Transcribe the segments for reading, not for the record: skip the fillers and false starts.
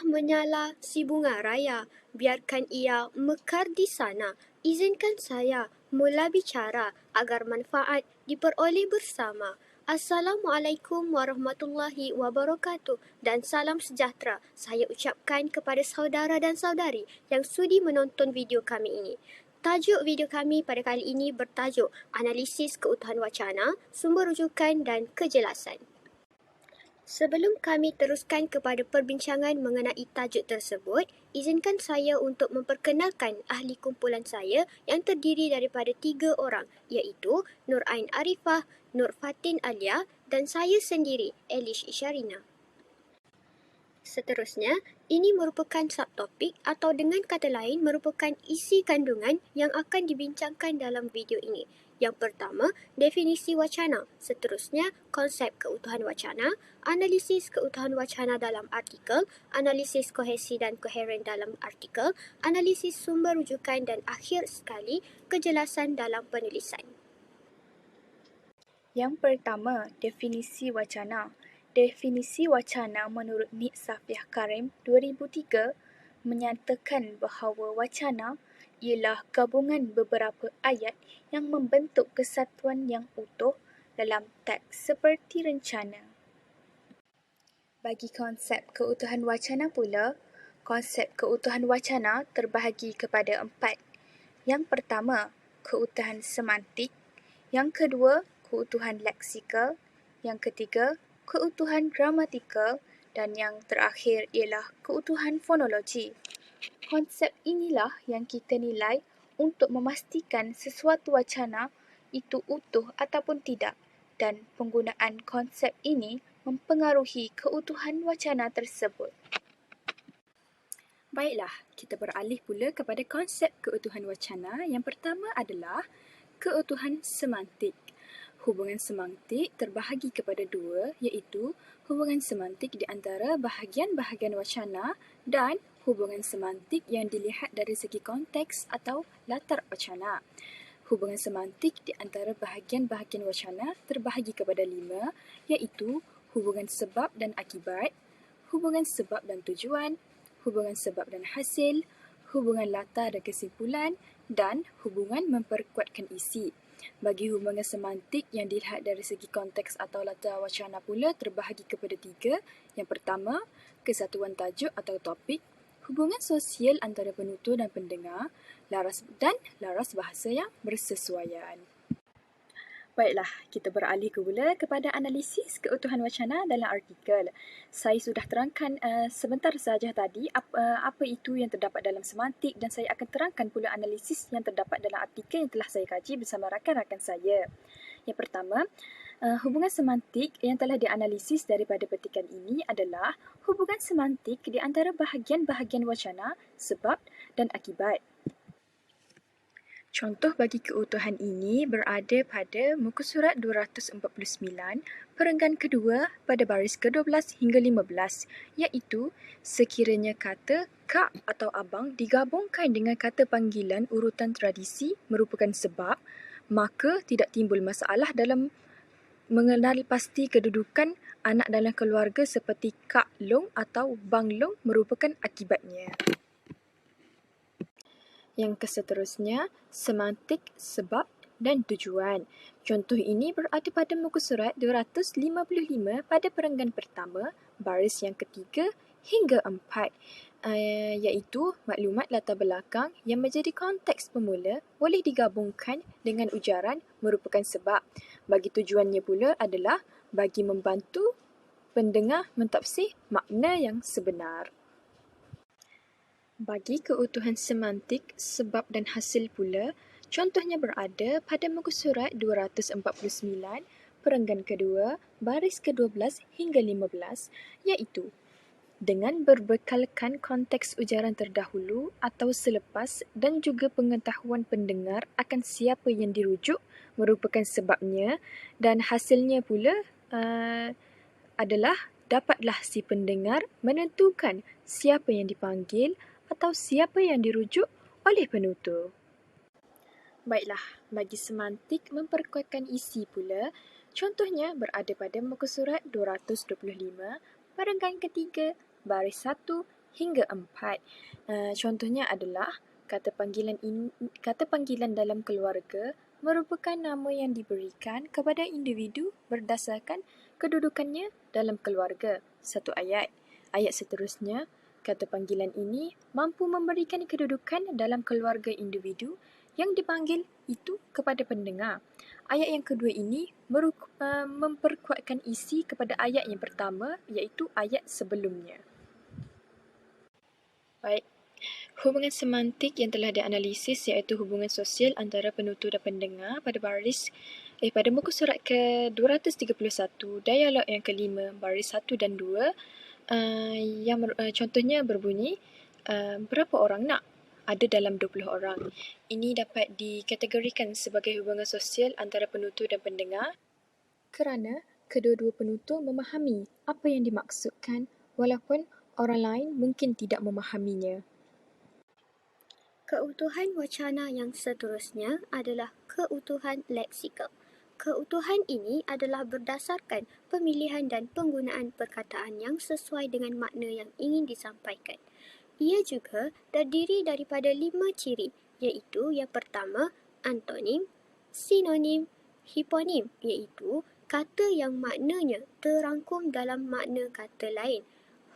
Cerah menyala si bunga raya, biarkan ia mekar di sana. Izinkan saya mula bicara agar manfaat diperoleh bersama. Assalamualaikum warahmatullahi wabarakatuh dan salam sejahtera saya ucapkan kepada saudara dan saudari yang sudi menonton video kami ini. Tajuk video kami pada kali ini bertajuk Analisis Keutuhan Wacana, Sumber Rujukan dan Kejelasan. Sebelum kami teruskan kepada perbincangan mengenai tajuk tersebut, izinkan saya untuk memperkenalkan ahli kumpulan saya yang terdiri daripada 3 orang, iaitu Nur Ain Arifah, Nur Fatin Alia dan saya sendiri, Elish Isyarina. Seterusnya, ini merupakan subtopik atau dengan kata lain merupakan isi kandungan yang akan dibincangkan dalam video ini. Yang pertama, definisi wacana. Seterusnya, konsep keutuhan wacana, analisis keutuhan wacana dalam artikel, analisis kohesi dan koheren dalam artikel, analisis sumber rujukan dan akhir sekali, kejelasan dalam penulisan. Yang pertama, definisi wacana. Definisi wacana menurut Nik Safiah Karim 2003 menyatakan bahawa wacana ialah gabungan beberapa ayat yang membentuk kesatuan yang utuh dalam teks seperti rencana. Bagi konsep keutuhan wacana pula, konsep keutuhan wacana terbahagi kepada 4. Yang pertama, keutuhan semantik. Yang kedua, keutuhan leksikal. Yang ketiga, keutuhan gramatikal. Dan yang terakhir ialah keutuhan fonologi. Konsep inilah yang kita nilai untuk memastikan sesuatu wacana itu utuh ataupun tidak, dan penggunaan konsep ini mempengaruhi keutuhan wacana tersebut. Baiklah, kita beralih pula kepada konsep keutuhan wacana. Yang pertama adalah keutuhan semantik. Hubungan semantik terbahagi kepada 2, iaitu hubungan semantik di antara bahagian-bahagian wacana dan hubungan semantik yang dilihat dari segi konteks atau latar wacana. Hubungan semantik di antara bahagian-bahagian wacana terbahagi kepada 5, iaitu hubungan sebab dan akibat, hubungan sebab dan tujuan, hubungan sebab dan hasil, hubungan latar dan kesimpulan, dan hubungan memperkuatkan isi. Bagi hubungan semantik yang dilihat dari segi konteks atau latar wacana pula terbahagi kepada 3. Yang pertama, kesatuan tajuk atau topik, hubungan sosial antara penutur dan pendengar, laras bahasa yang bersesuaian. Baiklah, kita beralih pula kepada analisis keutuhan wacana dalam artikel. Saya sudah terangkan sebentar sahaja tadi apa itu yang terdapat dalam semantik dan saya akan terangkan pula analisis yang terdapat dalam artikel yang telah saya kaji bersama rakan-rakan saya. Yang pertama, hubungan semantik yang telah dianalisis daripada petikan ini adalah hubungan semantik di antara bahagian-bahagian wacana, sebab dan akibat. Contoh bagi keutuhan ini berada pada muka surat 249, perenggan kedua pada baris ke-12 hingga 15, iaitu sekiranya kata kak atau abang digabungkan dengan kata panggilan urutan tradisi merupakan sebab, maka tidak timbul masalah dalam mengenal pasti kedudukan anak dalam keluarga seperti kak long atau bang long merupakan akibatnya. Yang keseterusnya, semantik, sebab dan tujuan. Contoh ini berada pada muka surat 255 pada perenggan pertama, baris yang ketiga hingga 4, iaitu maklumat latar belakang yang menjadi konteks pemula boleh digabungkan dengan ujaran merupakan sebab. Bagi tujuannya pula adalah bagi membantu pendengar mentafsir makna yang sebenar. Bagi keutuhan semantik, sebab dan hasil pula, contohnya berada pada muka surat 249, perenggan kedua, baris ke-12 hingga 15, iaitu dengan berbekalkan konteks ujaran terdahulu atau selepas dan juga pengetahuan pendengar akan siapa yang dirujuk merupakan sebabnya, dan hasilnya pula adalah dapatlah si pendengar menentukan siapa yang dipanggil atau siapa yang dirujuk oleh penutur. Baiklah, bagi semantik memperkuatkan isi pula, contohnya berada pada muka surat 225, perenggan ketiga, baris 1 hingga 4. Contohnya adalah kata panggilan dalam keluarga merupakan nama yang diberikan kepada individu berdasarkan kedudukannya dalam keluarga. Satu ayat. Ayat seterusnya, kata panggilan ini mampu memberikan kedudukan dalam keluarga individu yang dipanggil itu kepada pendengar. Ayat yang kedua ini memperkuatkan isi kepada ayat yang pertama, iaitu ayat sebelumnya. Baik. Hubungan semantik yang telah dianalisis iaitu hubungan sosial antara penutur dan pendengar pada muka surat ke-231, dialog yang kelima, baris 1 dan 2, contohnya berbunyi, berapa orang nak? Ada dalam 20 orang. Ini dapat dikategorikan sebagai hubungan sosial antara penutur dan pendengar kerana kedua-dua penutur memahami apa yang dimaksudkan walaupun orang lain mungkin tidak memahaminya. Keutuhan wacana yang seterusnya adalah keutuhan leksikal. Keutuhan ini adalah berdasarkan pemilihan dan penggunaan perkataan yang sesuai dengan makna yang ingin disampaikan. Ia juga terdiri daripada 5 ciri, iaitu yang pertama, antonim, sinonim, hiponim, iaitu kata yang maknanya terangkum dalam makna kata lain.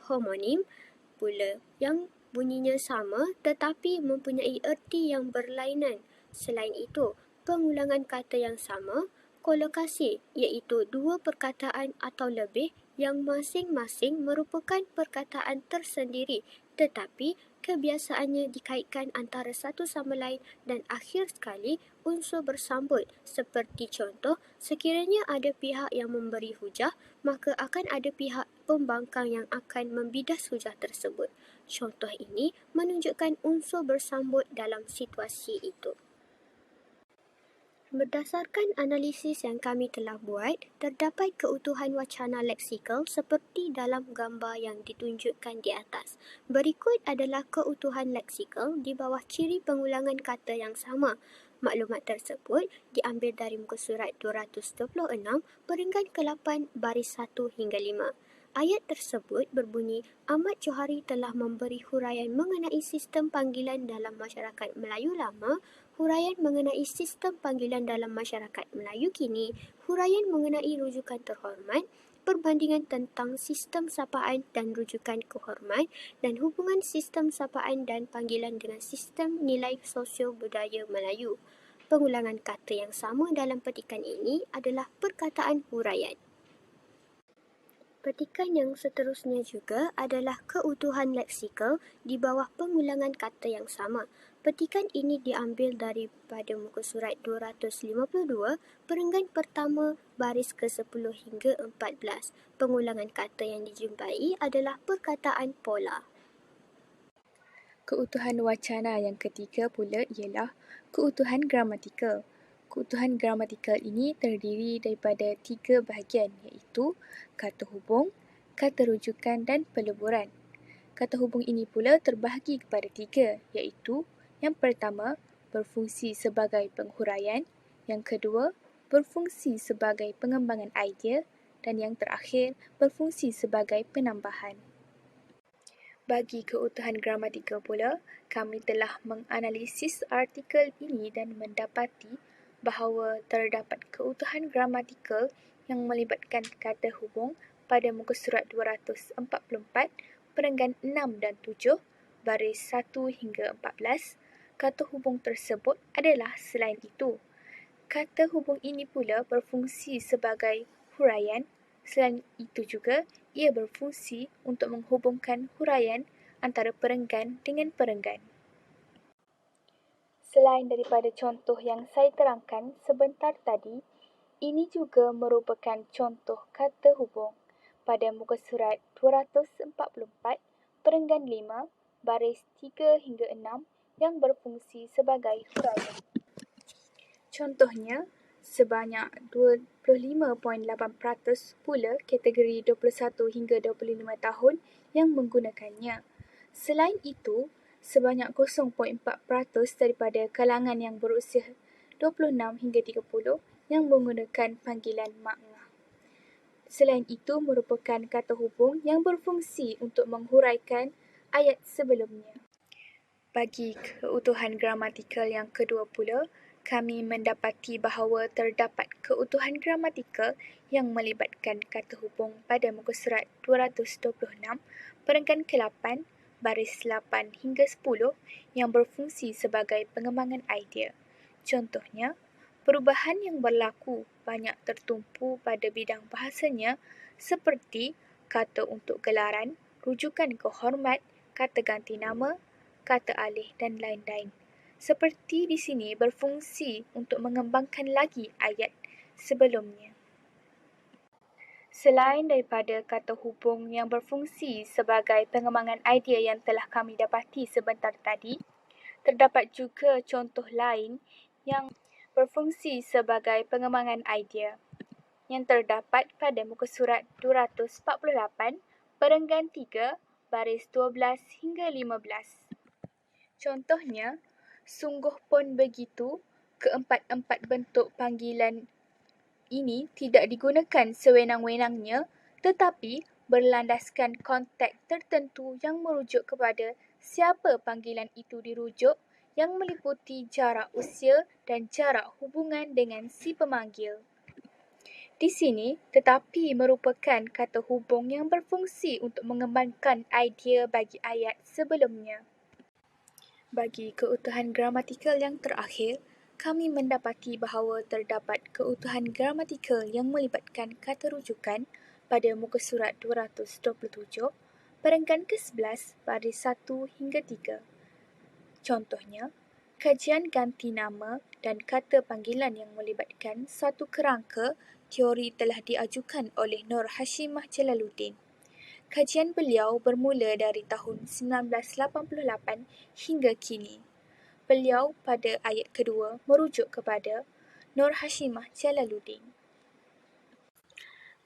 Homonim pula yang bunyinya sama tetapi mempunyai erti yang berlainan. Selain itu, pengulangan kata yang sama, kolokasi iaitu dua perkataan atau lebih yang masing-masing merupakan perkataan tersendiri tetapi kebiasaannya dikaitkan antara satu sama lain, dan akhir sekali unsur bersambut seperti contoh, sekiranya ada pihak yang memberi hujah maka akan ada pihak pembangkang yang akan membidas hujah tersebut. Contoh ini menunjukkan unsur bersambut dalam situasi itu. Berdasarkan analisis yang kami telah buat, terdapat keutuhan wacana leksikal seperti dalam gambar yang ditunjukkan di atas. Berikut adalah keutuhan leksikal di bawah ciri pengulangan kata yang sama. Maklumat tersebut diambil dari muka surat 226, peringkat ke-8, baris 1 hingga 5. Ayat tersebut berbunyi, Ahmad Johari telah memberi huraian mengenai sistem panggilan dalam masyarakat Melayu lama, huraian mengenai sistem panggilan dalam masyarakat Melayu kini, huraian mengenai rujukan terhormat, perbandingan tentang sistem sapaan dan rujukan kehormat, dan hubungan sistem sapaan dan panggilan dengan sistem nilai sosio budaya Melayu. Pengulangan kata yang sama dalam petikan ini adalah perkataan huraian. Petikan yang seterusnya juga adalah keutuhan leksikal di bawah pengulangan kata yang sama. Petikan ini diambil daripada muka surat 252, perenggan pertama, baris ke-10 hingga 14. Pengulangan kata yang dijumpai adalah perkataan pola. Keutuhan wacana yang ketiga pula ialah keutuhan gramatikal. Keutuhan gramatikal ini terdiri daripada 3 bahagian iaitu kata hubung, kata rujukan dan peleburan. Kata hubung ini pula terbahagi kepada 3 iaitu yang pertama berfungsi sebagai penghuraian, yang kedua berfungsi sebagai pengembangan idea dan yang terakhir berfungsi sebagai penambahan. Bagi keutuhan gramatikal pula, kami telah menganalisis artikel ini dan mendapati bahawa terdapat keutuhan gramatikal yang melibatkan kata hubung pada muka surat 244, perenggan 6 dan 7, baris 1 hingga 14. Kata hubung tersebut adalah selain itu. Kata hubung ini pula berfungsi sebagai huraian. Selain itu juga, ia berfungsi untuk menghubungkan huraian antara perenggan dengan perenggan. Selain daripada contoh yang saya terangkan sebentar tadi, ini juga merupakan contoh kata hubung pada muka surat 244, perenggan 5, baris 3 hingga 6 yang berfungsi sebagai huraian. Contohnya, sebanyak 25.8% pula kategori 21 hingga 25 tahun yang menggunakannya. Selain itu, sebanyak 0.4% daripada kalangan yang berusia 26 hingga 30 yang menggunakan panggilan makna. Selain itu merupakan kata hubung yang berfungsi untuk menghuraikan ayat sebelumnya. Bagi keutuhan gramatikal yang kedua pula, kami mendapati bahawa terdapat keutuhan gramatikal yang melibatkan kata hubung pada muka surat 226, perenggan ke-8, baris 8 hingga 10 yang berfungsi sebagai pengembangan idea. Contohnya, perubahan yang berlaku banyak tertumpu pada bidang bahasanya seperti kata untuk gelaran, rujukan ke hormat, kata ganti nama, kata alih dan lain-lain. Seperti di sini berfungsi untuk mengembangkan lagi ayat sebelumnya. Selain daripada kata hubung yang berfungsi sebagai pengembangan idea yang telah kami dapati sebentar tadi, terdapat juga contoh lain yang berfungsi sebagai pengembangan idea yang terdapat pada muka surat 248, perenggan 3, baris 12 hingga 15. Contohnya, sungguh pun begitu, keempat-empat bentuk panggilan ini tidak digunakan sewenang-wenangnya tetapi berlandaskan konteks tertentu yang merujuk kepada siapa panggilan itu dirujuk yang meliputi jarak usia dan jarak hubungan dengan si pemanggil. Di sini, tetapi merupakan kata hubung yang berfungsi untuk mengembangkan idea bagi ayat sebelumnya. Bagi keutuhan gramatikal yang terakhir, kami mendapati bahawa terdapat keutuhan gramatikal yang melibatkan kata rujukan pada muka surat 227, perenggan ke-11, baris 1 hingga 3. Contohnya, kajian ganti nama dan kata panggilan yang melibatkan satu kerangka teori telah diajukan oleh Nur Hashimah Jalaluddin. Kajian beliau bermula dari tahun 1988 hingga kini. Beliau pada ayat kedua merujuk kepada Nur Hashimah Jalaluddin.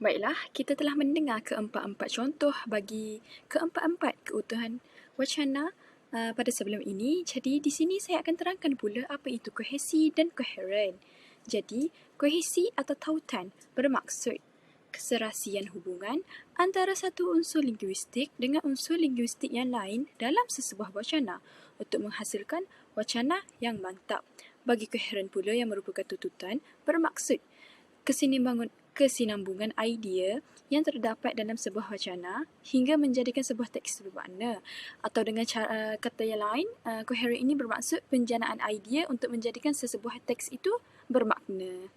Baiklah, kita telah mendengar keempat-empat contoh bagi keempat-empat keutuhan wacana pada sebelum ini. Jadi di sini saya akan terangkan pula apa itu kohesi dan koheren. Jadi, kohesi atau tautan bermaksud keserasian hubungan antara satu unsur linguistik dengan unsur linguistik yang lain dalam sesebuah wacana untuk menghasilkan wacana yang mantap. Bagi koheren pula yang merupakan tuntutan bermaksud kesinambungan idea yang terdapat dalam sebuah wacana hingga menjadikan sebuah teks bermakna. Atau dengan kata yang lain, koheren ini bermaksud penjanaan idea untuk menjadikan sesebuah teks itu bermakna.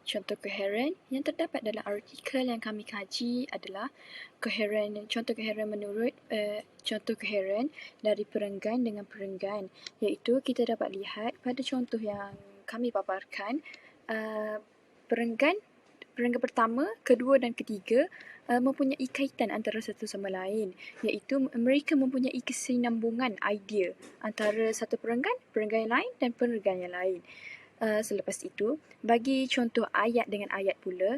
Contoh koheren yang terdapat dalam artikel yang kami kaji adalah contoh koheren menurut contoh koheren dari perenggan dengan perenggan, iaitu kita dapat lihat pada contoh yang kami paparkan, perenggan pertama, kedua dan ketiga mempunyai kaitan antara satu sama lain, iaitu mereka mempunyai kesinambungan idea antara satu perenggan yang lain dan perenggan yang lain. Selepas itu, bagi contoh ayat dengan ayat pula,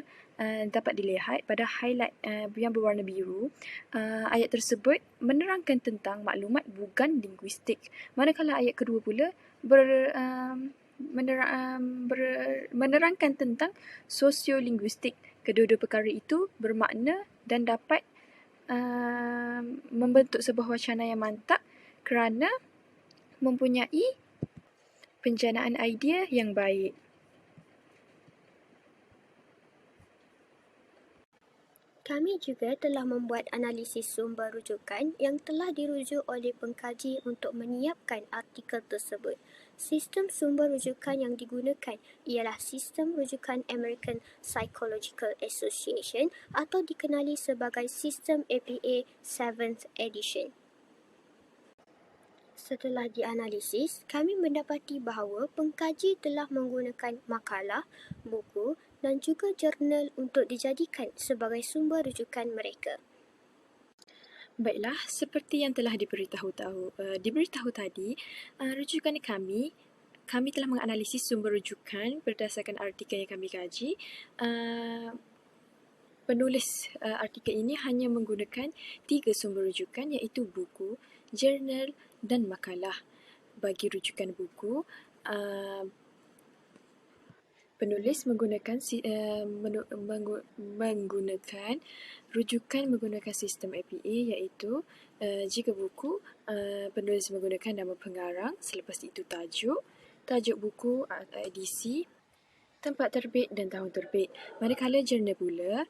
dapat dilihat pada highlight yang berwarna biru, ayat tersebut menerangkan tentang maklumat bukan linguistik. Manakala ayat kedua pula menerangkan tentang sosiolinguistik. Kedua-dua perkara itu bermakna dan dapat membentuk sebuah wacana yang mantap kerana mempunyai penjanaan idea yang baik. Kami juga telah membuat analisis sumber rujukan yang telah dirujuk oleh pengkaji untuk menyiapkan artikel tersebut. Sistem sumber rujukan yang digunakan ialah Sistem Rujukan American Psychological Association atau dikenali sebagai Sistem APA 7th Edition. Setelah dianalisis, kami mendapati bahawa pengkaji telah menggunakan makalah, buku dan juga jurnal untuk dijadikan sebagai sumber rujukan mereka. Baiklah, seperti yang telah diberitahu tadi, rujukan kami telah menganalisis sumber rujukan berdasarkan artikel yang kami kaji. Penulis artikel ini hanya menggunakan 3 sumber rujukan, iaitu buku, jurnal dan makalah. Bagi rujukan buku, Penulis menggunakan rujukan menggunakan sistem APA, iaitu jika buku, penulis menggunakan nama pengarang, selepas itu tajuk buku, edisi, tempat terbit dan tahun terbit. Manakala jurnal pula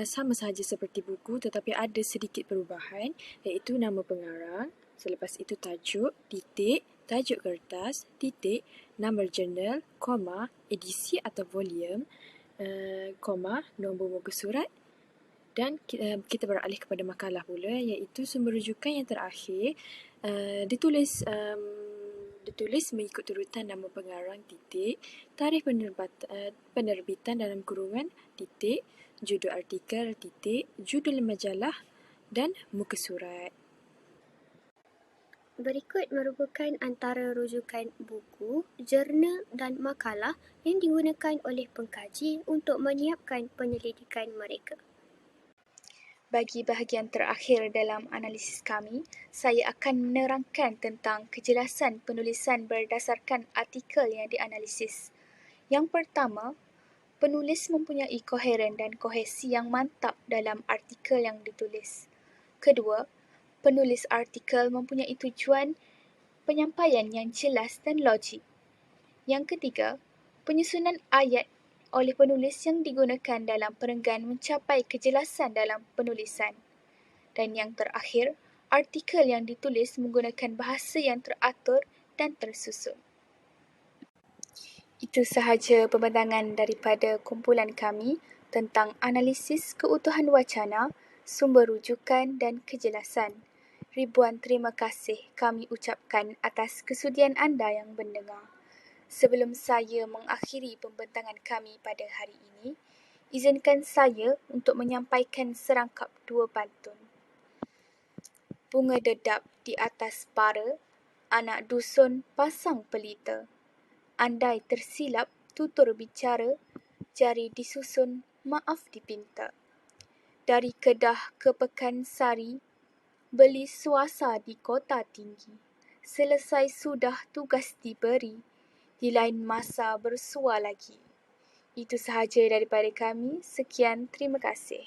sama sahaja seperti buku tetapi ada sedikit perubahan, iaitu nama pengarang, selepas itu tajuk, titik, tajuk kertas, titik, nombor jurnal, koma, edisi atau volume, koma, nombor muka surat, dan kita beralih kepada makalah pula, iaitu sumber rujukan yang terakhir ditulis mengikut urutan nama pengarang, titik, tarikh penerbitan dalam kurungan, titik, judul artikel, titik, judul majalah dan muka surat. Berikut merupakan antara rujukan buku, jurnal dan makalah yang digunakan oleh pengkaji untuk menyiapkan penyelidikan mereka. Bagi bahagian terakhir dalam analisis kami, saya akan menerangkan tentang kejelasan penulisan berdasarkan artikel yang dianalisis. Yang pertama, penulis mempunyai koheren dan kohesi yang mantap dalam artikel yang ditulis. Kedua, penulis artikel mempunyai tujuan penyampaian yang jelas dan logik. Yang ketiga, penyusunan ayat oleh penulis yang digunakan dalam perenggan mencapai kejelasan dalam penulisan. Dan yang terakhir, artikel yang ditulis menggunakan bahasa yang teratur dan tersusun. Itu sahaja pembentangan daripada kumpulan kami tentang analisis keutuhan wacana, sumber rujukan dan kejelasan. Ribuan terima kasih kami ucapkan atas kesudian anda yang mendengar. Sebelum saya mengakhiri pembentangan kami pada hari ini, izinkan saya untuk menyampaikan serangkap dua pantun. Bunga dedap di atas bara, anak dusun pasang pelita. Andai tersilap tutur bicara, jari disusun maaf dipinta. Dari Kedah ke Pekansari, beli suasa di kota tinggi. Selesai sudah tugas diberi, di lain masa bersua lagi. Itu sahaja daripada kami. Sekian, terima kasih.